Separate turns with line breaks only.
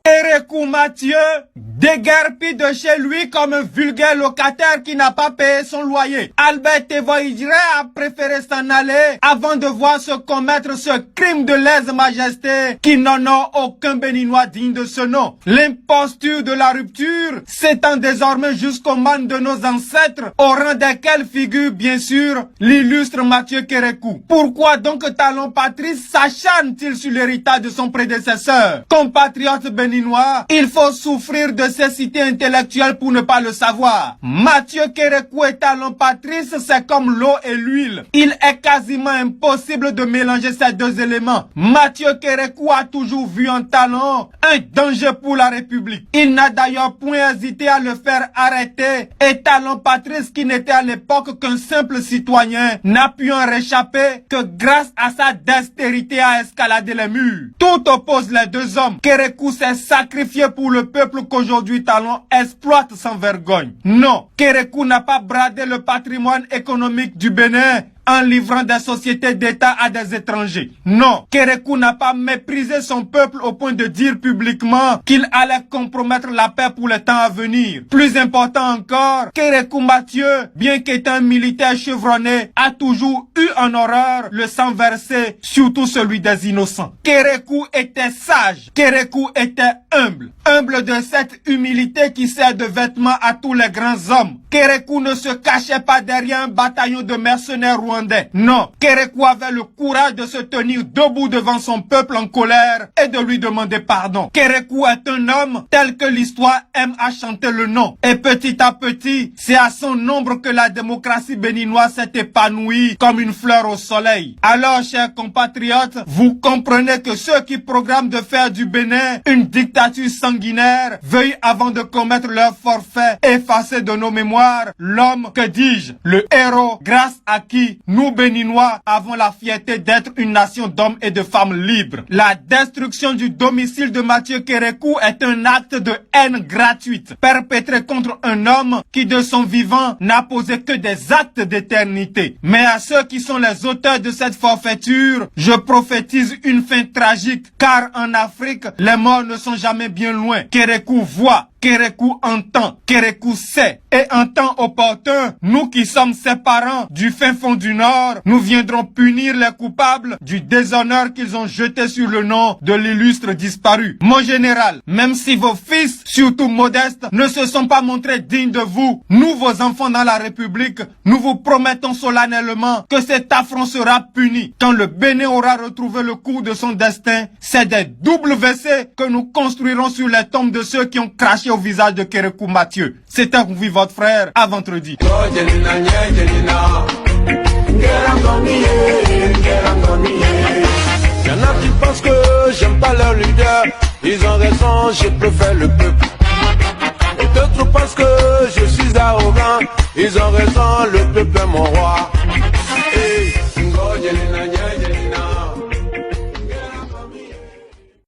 Kérékou Mathieu déguerpit de chez lui comme un vulgaire locataire qui n'a pas payé son loyer. Albert Tevoidjire a préféré s'en aller avant de voir se commettre ce crime de lèse-majesté qui n'en a aucun béninois digne de ce nom. L'imposture de la rupture s'étend désormais jusqu'aux manes de nos ancêtres, au rang desquels figure bien sûr l'illustre Mathieu Kérékou. Pourquoi donc Talon Patrice s'acharne-t-il sur l'héritage de son prédécesseur? Compatriote béninois, il faut souffrir de cécité intellectuelle pour ne pas le savoir. Mathieu Kérékou et Talon Patrice, c'est comme l'eau et l'huile. Il est quasiment impossible de mélanger ces deux éléments. Mathieu Kérékou a toujours vu en Talon un danger pour la République. Il n'a d'ailleurs point hésité à le faire arrêter. Et Talon Patrice, qui n'était à l'époque qu'un simple citoyen, n'a pu en réchapper que grâce à sa dextérité à escalader les murs. Tout oppose les deux hommes. Kérékou s'est sacrifié pour le peuple qu'aujourd'hui Talon exploite sans vergogne. Non, Kérékou n'a pas bradé le patrimoine économique du Bénin en livrant des sociétés d'État à des étrangers. Non, Kérékou n'a pas méprisé son peuple au point de dire publiquement qu'il allait compromettre la paix pour les temps à venir. Plus important encore, Kérékou Mathieu, bien qu'étant un militaire chevronné, a toujours eu en horreur le sang versé, surtout celui des innocents. Kérékou était sage, Kérékou était humble. Humble de cette humilité qui sert de vêtement à tous les grands hommes. Kérékou ne se cachait pas derrière un bataillon de mercenaires rwandais. Non, Kérékou avait le courage de se tenir debout devant son peuple en colère et de lui demander pardon. Kérékou est un homme tel que l'histoire aime à chanter le nom. Et petit à petit, c'est à son ombre que la démocratie béninoise s'est épanouie comme une fleur au soleil. Alors, chers compatriotes, vous comprenez que ceux qui programment de faire du Bénin une dictature sanguinaire veuillent, avant de commettre leur forfait, effacer de nos mémoires l'homme, que dis-je, le héros, grâce à qui nous Béninois avons la fierté d'être une nation d'hommes et de femmes libres. La destruction du domicile de Mathieu Kérékou est un acte de haine gratuite, perpétré contre un homme qui de son vivant n'a posé que des actes d'éternité. Mais à ceux qui sont les auteurs de cette forfaiture, je prophétise une fin tragique, car en Afrique, les morts ne sont jamais bien loin. Kérékou voit, Kérékou entend, Kérékou sait. Et en temps opportun, nous qui sommes ses parents du fin fond du Nord, nous viendrons punir les coupables du déshonneur qu'ils ont jeté sur le nom de l'illustre disparu. Mon général, même si vos fils, surtout modestes, ne se sont pas montrés dignes de vous, nous, vos enfants dans la République, nous vous promettons solennellement que cet affront sera puni. Quand le Bénin aura retrouvé le cours de son destin, c'est des doubles WC que nous construirons sur les tombes de ceux qui ont craché au visage de Kérékou Mathieu. C'était votre frère, à vendredi.
Y'en a qui pensent que j'aime pas leur leader, ils ont raison, je préfère le peuple. Et d'autres pensent que je suis arrogant, ils ont raison.